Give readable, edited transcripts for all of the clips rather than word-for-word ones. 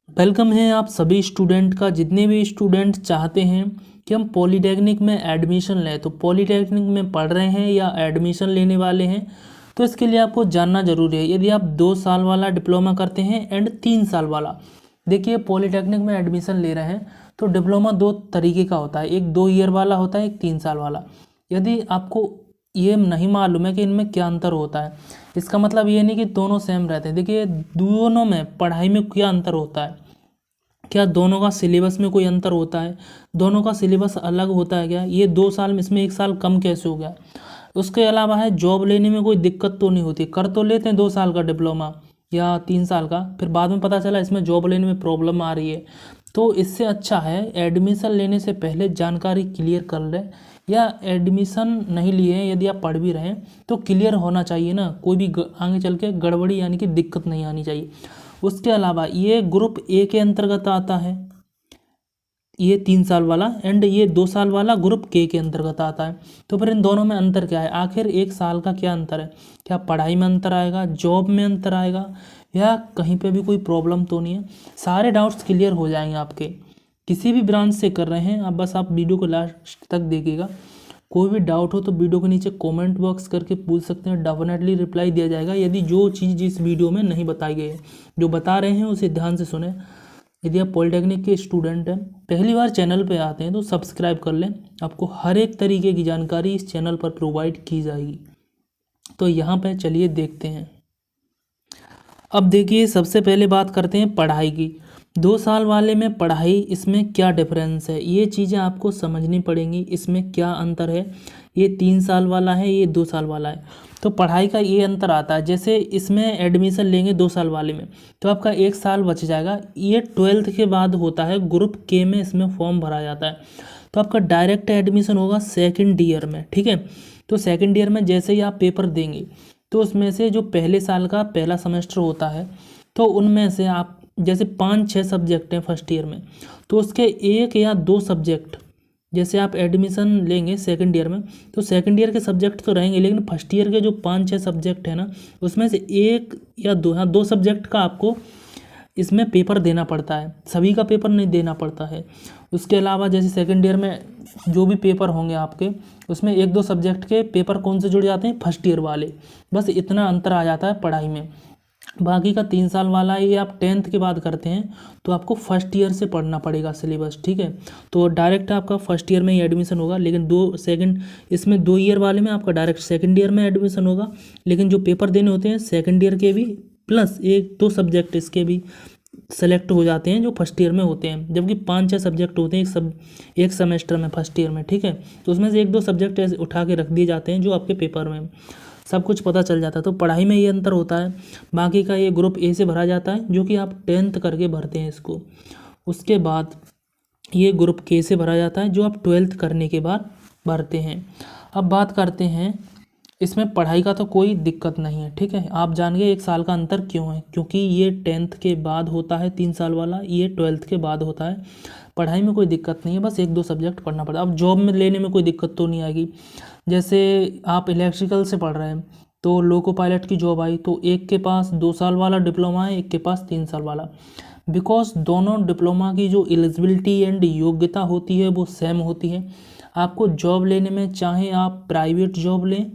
Welcome है आप सभी स्टूडेंट का। जितने भी स्टूडेंट चाहते हैं कि हम पॉलीटेक्निक में एडमिशन लें, तो पॉलीटेक्निक में पढ़ रहे हैं या एडमिशन लेने वाले हैं, तो इसके लिए आपको जानना ज़रूरी है। यदि आप 2 साल वाला डिप्लोमा करते हैं एंड 3 साल वाला, देखिए पॉलीटेक्निक में एडमिशन ले रहे हैं तो डिप्लोमा 2 तरीके का होता है, एक 2 ईयर वाला होता है, एक 3 साल वाला। यदि आपको ये नहीं मालूम है कि इनमें क्या अंतर होता है, इसका मतलब ये नहीं कि दोनों सेम रहते हैं। देखिए दोनों में पढ़ाई में क्या अंतर होता है, क्या दोनों का सिलेबस में कोई अंतर होता है, दोनों का सिलेबस अलग होता है क्या, ये 2 साल में इसमें 1 साल कम कैसे हो गया। उसके अलावा है जॉब लेने में कोई दिक्कत तो नहीं होती, कर तो लेते हैं 2 साल का डिप्लोमा या 3 साल का, फिर बाद में पता चला इसमें जॉब लेने में प्रॉब्लम आ रही है। तो इससे अच्छा है एडमिशन लेने से पहले जानकारी क्लियर कर लें, या एडमिशन नहीं लिए हैं यदि आप पढ़ भी रहे हैं तो क्लियर होना चाहिए ना, कोई भी आगे चल के गड़बड़ी यानी कि दिक्कत नहीं आनी चाहिए। उसके अलावा ये ग्रुप ए के अंतर्गत आता है, ये 3 साल वाला, एंड ये 2 साल वाला ग्रुप के अंतर्गत आता है। तो फिर इन दोनों में अंतर क्या है, आखिर 1 साल का क्या अंतर है, क्या पढ़ाई में अंतर आएगा, जॉब में अंतर आएगा, या कहीं पे भी कोई प्रॉब्लम तो नहीं है। सारे डाउट्स क्लियर हो जाएंगे आपके, किसी भी ब्रांच से कर रहे हैं आप, बस आप वीडियो को लास्ट तक देखिएगा। कोई भी डाउट हो तो वीडियो के नीचे कमेंट बॉक्स करके पूछ सकते हैं, डेफिनेटली रिप्लाई दिया जाएगा। यदि जो चीज़ जिस वीडियो में नहीं बताई गई है, जो बता रहे हैं उसे ध्यान से सुने। यदि आप पॉलीटेक्निक के स्टूडेंट हैं, पहली बार चैनल पे आते हैं तो सब्सक्राइब कर लें, आपको हर एक तरीके की जानकारी इस चैनल पर प्रोवाइड की जाएगी। तो यहाँ पे चलिए देखते हैं। अब देखिए सबसे पहले बात करते हैं पढ़ाई की। 2 साल वाले में पढ़ाई, इसमें क्या डिफरेंस है, ये चीज़ें आपको समझनी पड़ेंगी, इसमें क्या अंतर है। ये 3 साल वाला है, ये 2 साल वाला है, तो पढ़ाई का ये अंतर आता है। जैसे इसमें एडमिशन लेंगे 2 साल वाले में तो आपका 1 साल बच जाएगा। ये 12th के बाद होता है, ग्रुप के में इसमें फॉर्म भरा जाता है, तो आपका डायरेक्ट एडमिशन होगा 2nd ईयर में, ठीक है। तो 2nd ईयर में जैसे ही आप पेपर देंगे तो उसमें से जो पहले साल का पहला सेमेस्टर होता है, तो उनमें से आप जैसे 5-6 सब्जेक्ट हैं फर्स्ट ईयर में, तो उसके 1 या 2 सब्जेक्ट, जैसे आप एडमिशन लेंगे 2nd ईयर में तो 2nd ईयर के सब्जेक्ट तो रहेंगे, लेकिन फर्स्ट ईयर के जो 5-6 सब्जेक्ट है ना, उसमें से 1 या 2 सब्जेक्ट का आपको इसमें पेपर देना पड़ता है, सभी का पेपर नहीं देना पड़ता है। उसके अलावा जैसे 2nd ईयर में जो भी पेपर होंगे आपके, उसमें 1-2 सब्जेक्ट के पेपर कौन से जुड़ जाते हैं, फर्स्ट ईयर वाले। बस इतना अंतर आ जाता है पढ़ाई में। बाकी का 3 साल वाला ये आप 10th के बाद करते हैं तो आपको फर्स्ट ईयर से पढ़ना पड़ेगा सिलेबस, ठीक है। तो डायरेक्ट आपका फर्स्ट ईयर में ही एडमिशन होगा, लेकिन इसमें 2 ईयर वाले में आपका डायरेक्ट 2nd ईयर में एडमिशन होगा। लेकिन जो पेपर देने होते हैं 2nd ईयर के भी, प्लस 1-2 सब्जेक्ट इसके भी सेलेक्ट हो जाते हैं जो फर्स्ट ईयर में होते हैं, जबकि 5-6 सब्जेक्ट होते हैं एक सेमेस्टर में फर्स्ट ईयर में, ठीक है। तो उसमें से 1-2 सब्जेक्ट ऐसे उठा के रख दिए जाते हैं जो आपके पेपर में, सब कुछ पता चल जाता है। तो पढ़ाई में ये अंतर होता है। बाकी का ये ग्रुप ए से भरा जाता है, जो कि आप 10th करके भरते हैं इसको। उसके बाद ये ग्रुप के से भरा जाता है, जो आप 12th करने के बाद भरते हैं। अब बात करते हैं, इसमें पढ़ाई का तो कोई दिक्कत नहीं है, ठीक है। आप जान गए 1 साल का अंतर क्यों है, क्योंकि ये 10th के बाद होता है 3 साल वाला, ये 12th के बाद होता है। पढ़ाई में कोई दिक्कत नहीं है, बस 1-2 सब्जेक्ट पढ़ना पड़ता है। अब जॉब में लेने में कोई दिक्कत तो नहीं आएगी। जैसे आप इलेक्ट्रिकल से पढ़ रहे हैं तो लोको पायलट की जॉब आई, तो एक के पास 2 साल वाला डिप्लोमा है, एक के पास 3 साल वाला, बिकॉज दोनों डिप्लोमा की जो एलिजिबिलिटी एंड योग्यता होती है वो सेम होती है। आपको जॉब लेने में, चाहे आप प्राइवेट जॉब लें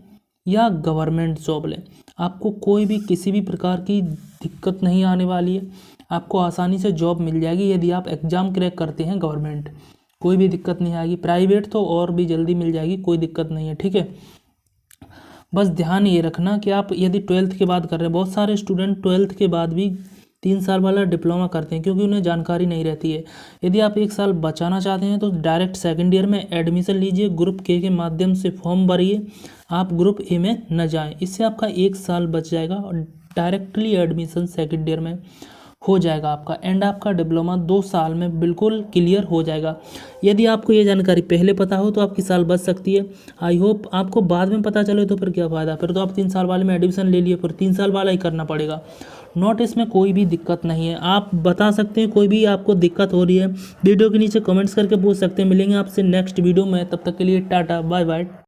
या गवर्नमेंट जॉब लें, आपको कोई भी किसी भी प्रकार की दिक्कत नहीं आने वाली है। आपको आसानी से जॉब मिल जाएगी यदि आप एग्ज़ाम क्रैक करते हैं गवर्नमेंट, कोई भी दिक्कत नहीं आएगी। प्राइवेट तो और भी जल्दी मिल जाएगी, कोई दिक्कत नहीं है, ठीक है। बस ध्यान ये रखना कि आप यदि 12th के बाद कर रहे हैं, बहुत सारे स्टूडेंट 12th के बाद भी 3 साल वाला डिप्लोमा करते हैं क्योंकि उन्हें जानकारी नहीं रहती है। यदि आप 1 साल बचाना चाहते हैं तो डायरेक्ट 2nd ईयर में एडमिशन लीजिए, ग्रुप के माध्यम से फॉर्म भरिए, आप ग्रुप ए में न जाएं। इससे आपका 1 साल बच जाएगा और डायरेक्टली एडमिशन 2nd ईयर में हो जाएगा आपका, एंड आपका डिप्लोमा 2 साल में बिल्कुल क्लियर हो जाएगा। यदि आपको ये जानकारी पहले पता हो तो आपकी साल बच सकती है। आई होप आपको बाद में पता चले तो फिर क्या फ़ायदा, फिर तो आप 3 साल वाले में एडमिशन ले लिए, फिर 3 साल वाला ही करना पड़ेगा। नोट इसमें कोई भी दिक्कत नहीं है, आप बता सकते हैं कोई भी आपको दिक्कत हो रही है, वीडियो के नीचे कमेंट्स करके पूछ सकते हैं। मिलेंगे आपसे नेक्स्ट वीडियो में, तब तक के लिए टाटा बाय बाय।